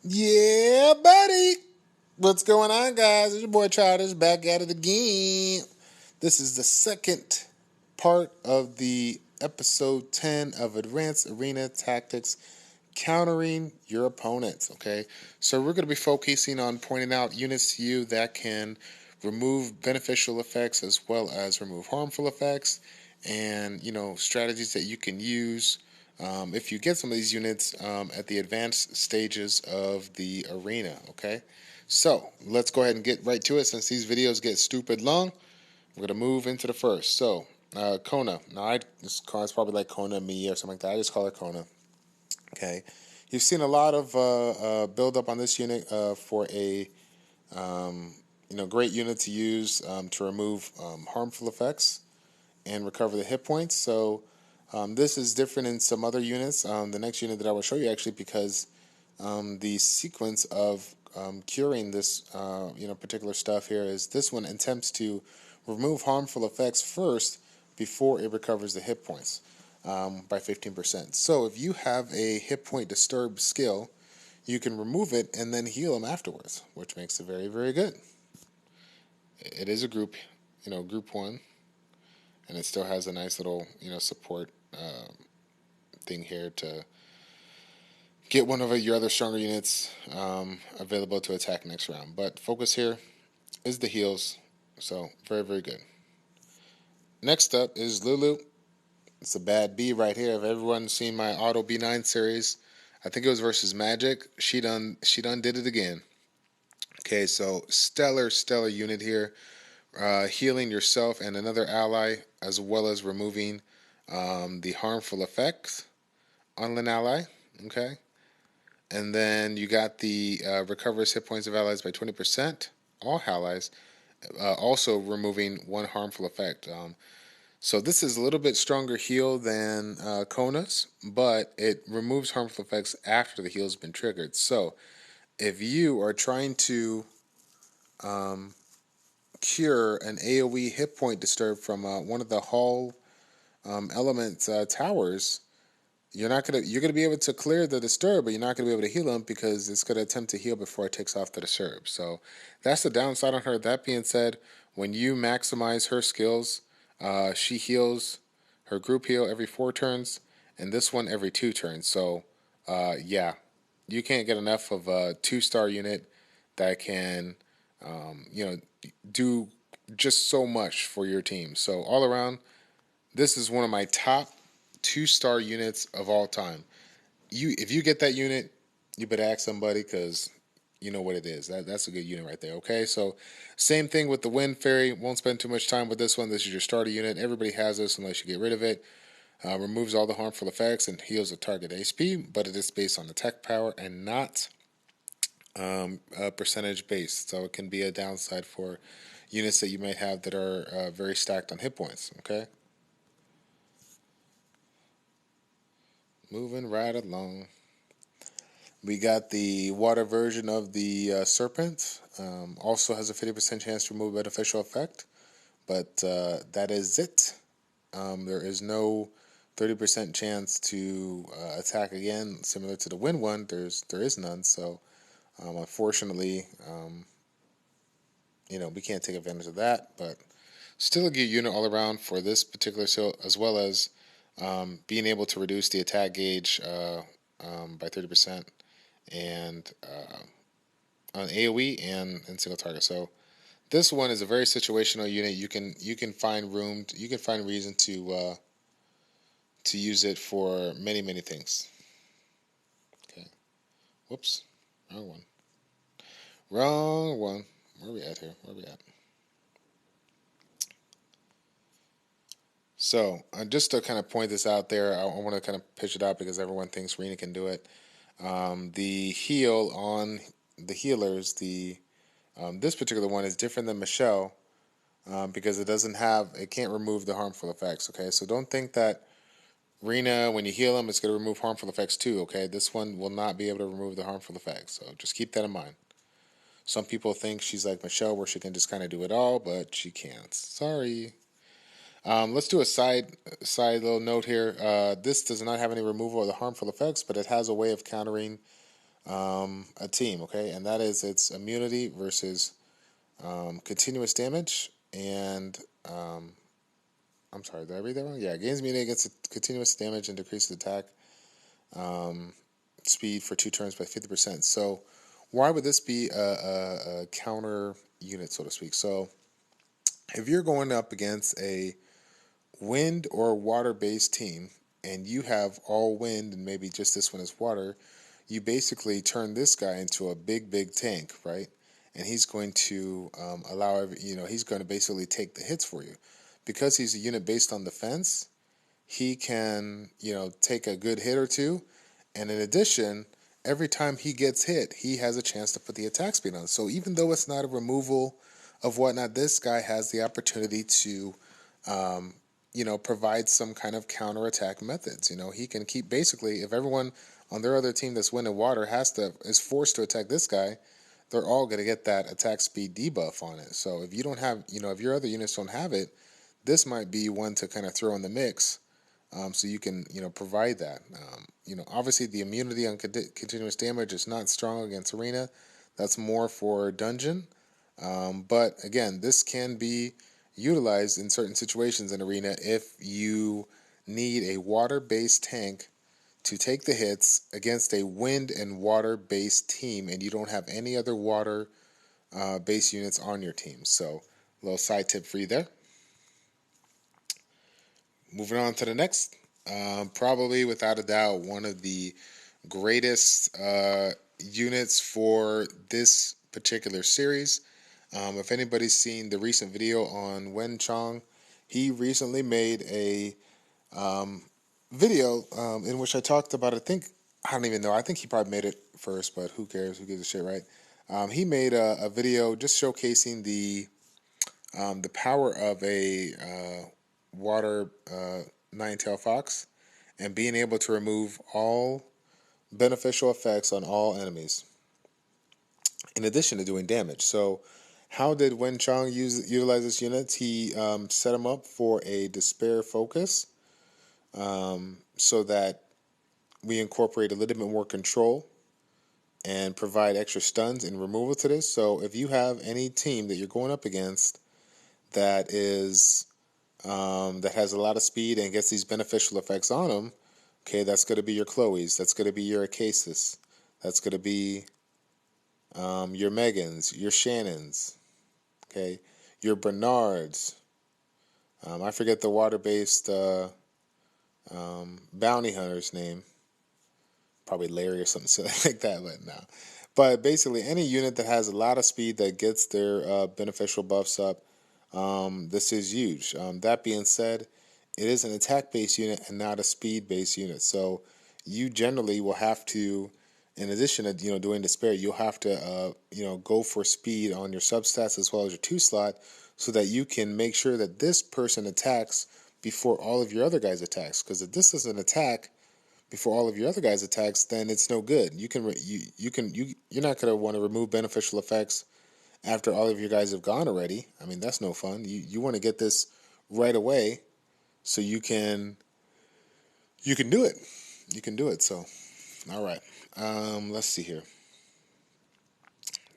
Yeah, buddy. What's going on, guys? It's your boy Childish back at it again. This is the second part of the episode 10 of Advanced Arena Tactics Countering Your Opponents. Okay, so we're going to be focusing on pointing out units to you that can remove beneficial effects as well as remove harmful effects, and strategies that you can use if you get some of these units at the advanced stages of the arena. Okay, so let's go ahead and get right to it. Since these videos get stupid long, we're gonna move into the first. So Kona. Now this is probably like Kona Me or something like that. I just call it Kona. Okay, you've seen a lot of build up on this unit for a great unit to use to remove harmful effects and recover the hit points. So this is different in some other units. The next unit that I will show you actually, because the sequence of curing this particular stuff here is this one attempts to remove harmful effects first before it recovers the hit points by 15%. So if you have a hit point disturb skill, you can remove it and then heal them afterwards, which makes it very, very good. It is a group, group one, and it still has a nice little, support thing here to get one of your other stronger units available to attack next round. But focus here is the heals, so very, very good. Next up is Lulu. It's a bad B right here. If everyone's seen my Auto B9 series, I think it was versus Magic. She done did it again. Okay, so stellar unit here. Healing yourself and another ally, as well as removing the harmful effects on an ally. Okay, and then you got the recovers hit points of allies by 20%. All allies, also removing one harmful effect. So this is a little bit stronger heal than Kona's, but it removes harmful effects after the heal has been triggered. So if you are trying to cure an AoE hit point disturb from one of the Hall element towers, you're gonna be able to clear the disturb, but you're not gonna be able to heal them because it's gonna attempt to heal before it takes off the disturb. So that's the downside on her. That being said, when you maximize her skills, she heals her group heal every 4 turns, and this one every 2 turns. So yeah, you can't get enough of a 2-star unit that can do just so much for your team. So all around, this is one of my top 2-star units of all time. If you get that unit, you better ask somebody because you know what it is. That's a good unit right there. Okay, so same thing with the Wind Fairy. Won't spend too much time with this one. This is your starter unit. Everybody has this unless you get rid of it. Removes all the harmful effects and heals the target HP, but it is based on attack power and not percentage based. So it can be a downside for units that you might have that are very stacked on hit points. Okay, moving right along. We got the water version of the Serpent. Also has a 50% chance to remove a beneficial effect, but that is it. There is no 30% chance to attack again, similar to the Wind one. There is none. So unfortunately, we can't take advantage of that. But still a good unit all around for this particular skill, as well as being able to reduce the attack gauge by 30%. And on AoE and single target. So this one is a very situational unit. You can find reason to use it for many things. Okay. Whoops. Wrong one. Wrong one. Where are we at here? Where are we at? So just to kind of point this out there, I want to kind of pitch it out because everyone thinks Rena can do it. The heal on the healers, this particular one is different than Michelle because it can't remove the harmful effects. Okay, so don't think that Rena, when you heal them, it's going to remove harmful effects too. Okay, this one will not be able to remove the harmful effects. So just keep that in mind. Some people think she's like Michelle, where she can just kind of do it all, but she can't. Sorry. Let's do a side little note here. This does not have any removal of the harmful effects, but it has a way of countering a team, okay? And that is its immunity versus continuous damage and I'm sorry, did I read that wrong? Yeah, gains immunity against continuous damage and decreases attack speed for 2 turns by 50%. So why would this be a counter unit, so to speak? So if you're going up against a wind or water-based team and you have all wind and maybe just this one is water, you basically turn this guy into a big tank, right? And he's going to he's going to basically take the hits for you. Because he's a unit based on defense, he can, take a good hit or two. And in addition, every time he gets hit, he has a chance to put the attack speed on. So even though it's not a removal of whatnot, this guy has the opportunity to, provide some kind of counterattack methods. He can keep basically, if everyone on their other team that's winning water is forced to attack this guy, they're all going to get that attack speed debuff on it. So if you don't have, if your other units don't have it, this might be one to kind of throw in the mix, so you can, provide that. Obviously the immunity on continuous damage is not strong against arena. That's more for dungeon. But again, this can be utilized in certain situations in arena if you need a water-based tank to take the hits against a wind and water-based team, and you don't have any other water base units on your team. So, a little side tip for you there. Moving on to the next, probably without a doubt one of the greatest units for this particular series. If anybody's seen the recent video on Wen Chong, he recently made a video in which I talked about, I don't even know, I think he probably made it first, but who cares, who gives a shit, right? He made a video just showcasing the power of a water nine-tailed fox and being able to remove all beneficial effects on all enemies in addition to doing damage. So how did Wen Chong utilize this unit? He set him up for a despair focus, so that we incorporate a little bit more control and provide extra stuns and removal to this. So if you have any team that you're going up against that is that has a lot of speed and gets these beneficial effects on them, okay, that's going to be your Chloe's, that's going to be your Acasis, that's going to be your Megans, your Shannons, okay, your Bernards. I forget the water-based bounty hunter's name. Probably Larry or something silly like that, but no. But basically, any unit that has a lot of speed that gets their beneficial buffs up, this is huge. That being said, it is an attack-based unit and not a speed-based unit. So you generally will have to, in addition to doing despair, you'll have to go for speed on your substats as well as your 2-slot, so that you can make sure that this person attacks before all of your other guys attacks. Because if this doesn't attack before all of your other guys attacks, then it's no good. You're not going to want to remove beneficial effects after all of your guys have gone already. I mean, that's no fun. You want to get this right away so you can do it. You can do it. So, all right. Let's see here.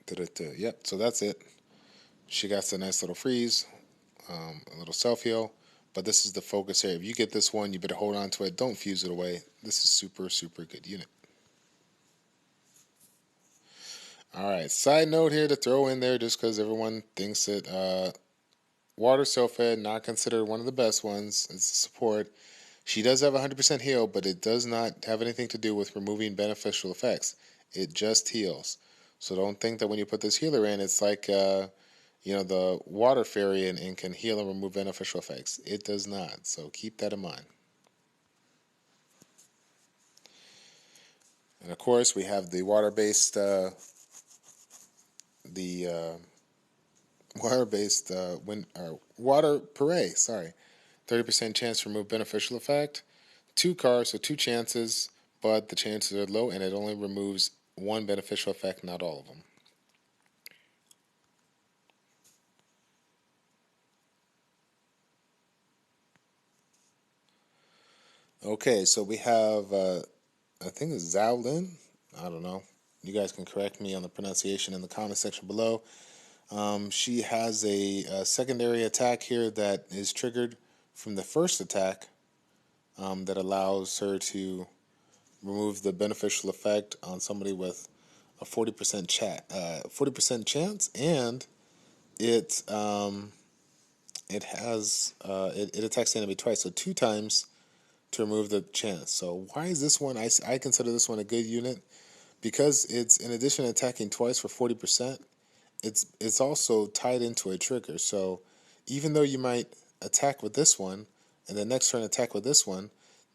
Yep. So that's it. She got a nice little freeze, a little self heal. But this is the focus here. If you get this one, you better hold on to it. Don't fuse it away. This is super good unit. All right. Side note here to throw in there, just because everyone thinks that water self-fed, not considered one of the best ones. It's a support. She does have 100% heal, but it does not have anything to do with removing beneficial effects. It just heals. So don't think that when you put this healer in, it's like the water fairy and can heal and remove beneficial effects. It does not. So keep that in mind. And of course, we have the water-based water parade. Sorry, 30% chance to remove beneficial effect. 2 cards, so 2 chances, but the chances are low, and it only removes 1 beneficial effect, not all of them. Okay, so we have I think it's Zhao Lin. I don't know. you guys can correct me on the pronunciation in the comment section below. She has a secondary attack here that is triggered from the first attack that allows her to remove the beneficial effect on somebody with a 40% 40% chance, and it it attacks the enemy twice, so 2 times to remove the chance. So why is this one? I consider this one a good unit because it's, in addition to attacking twice for 40%, it's also tied into a trigger. So even though you might attack with this one and the next turn attack with this one,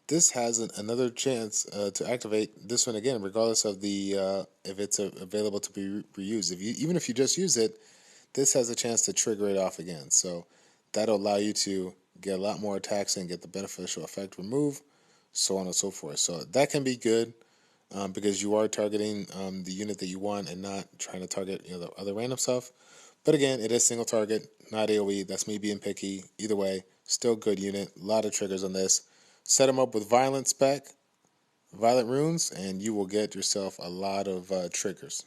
this has another chance to activate this one again, regardless of the if it's available to be reused. Even if you just use it, this has a chance to trigger it off again. So that'll allow you to get a lot more attacks and get the beneficial effect removed, so on and so forth. So that can be good because you are targeting the unit that you want and not trying to target the other random stuff. But again, it is single target, not AoE. That's me being picky. Either way, still good unit. A lot of triggers on this. Set them up with Violent Spec, Violent Runes, and you will get yourself a lot of triggers.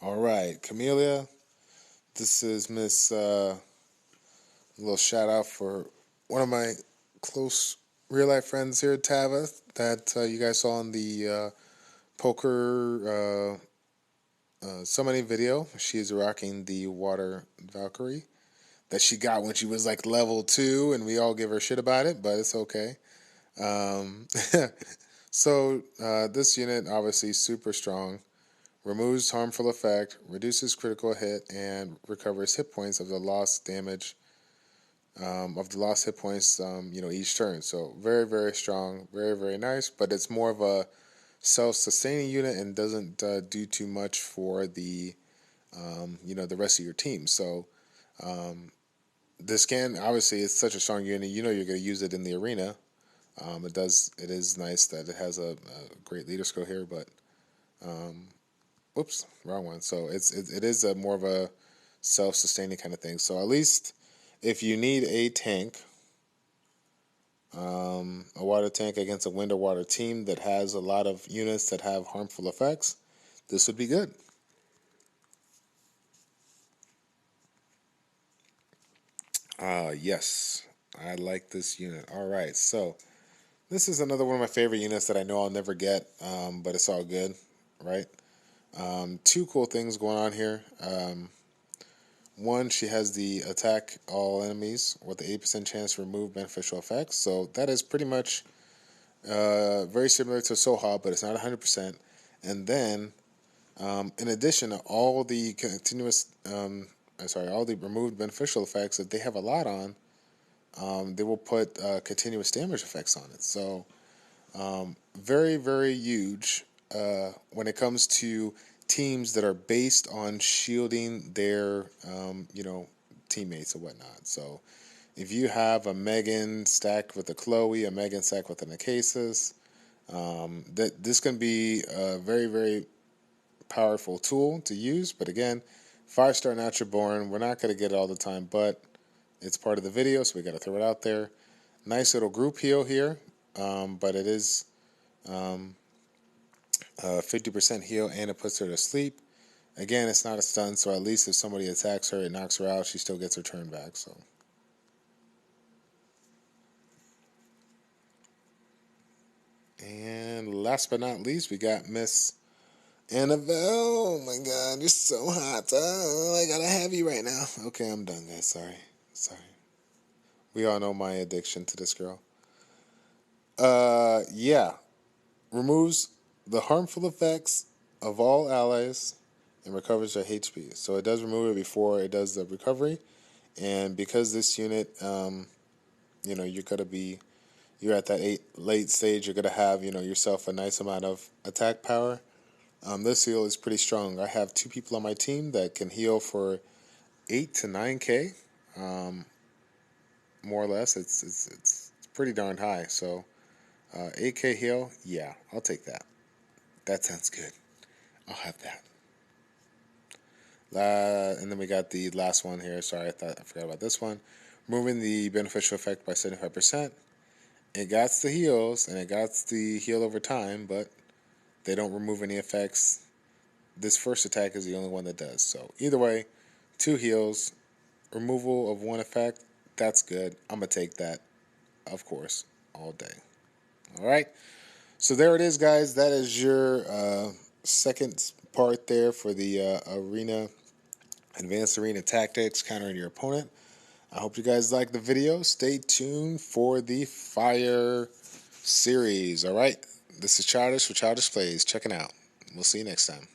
All right, Camellia. This is Miss, a little shout out for one of my close real life friends here, Tava, that you guys saw in the poker summoning video. She's rocking the Water Valkyrie that she got when she was like level 2, and we all give her shit about it, but it's okay. So this unit, obviously super strong, removes harmful effect, reduces critical hit, and recovers hit points of the lost damage hit points each turn. So very, very strong, very, very nice, but it's more of a self-sustaining unit and doesn't do too much for the the rest of your team. So this can, obviously, it's such a strong unit, you're going to use it in the arena. It is nice that it has a great leader skill here, but oops, wrong one. So it is a more of a self-sustaining kind of thing. So at least if you need a tank, a water tank against a wind or water team that has a lot of units that have harmful effects, this would be good. Yes, I like this unit. All right, so this is another one of my favorite units that I know I'll never get, but it's all good, right? Two cool things going on here. One, she has the attack all enemies with the 8% chance to remove beneficial effects. So that is pretty much very similar to Soha, but it's not 100%. And then, in addition to all the all the removed beneficial effects that they have a lot on, they will put continuous damage effects on it. So very, very huge when it comes to teams that are based on shielding their teammates and whatnot. So if you have a Megan stacked with a Chloe, a Megan stacked with an Acasis, that this can be a very, very powerful tool to use. But again, 5-star Natural Born, we're not going to get it all the time, but it's part of the video, so we got to throw it out there. Nice little group heal here, but it is 50% heal, and it puts her to sleep. Again, it's not a stun, so at least if somebody attacks her, it knocks her out, she still gets her turn back. So, and last but not least, we got Miss Annabelle. Oh my God, you're so hot. I gotta have you right now. Okay, I'm done, guys. Sorry. We all know my addiction to this girl. Yeah. Removes the harmful effects of all allies and recovers their HP. So it does remove it before it does the recovery. And because this unit, you're at that late stage, you're gonna have, yourself a nice amount of attack power. This heal is pretty strong. I have 2 people on my team that can heal for 8 to 9K, more or less. It's pretty darn high. So 8K heal, yeah, I'll take that. That sounds good. I'll have that. And then we got the last one here. Sorry, I forgot about this one. Moving the beneficial effect by 75%. it got the heals, and it got the heal over time, but they don't remove any effects. This first attack is the only one that does. So either way, 2 heals, removal of 1 effect, that's good. I'm going to take that, of course, all day. All right. So there it is, guys. That is your second part there for the arena, advanced arena tactics, countering your opponent. I hope you guys like the video. Stay tuned for the Fire series. All right. This is Childish for Childish Plays. Checking out. We'll see you next time.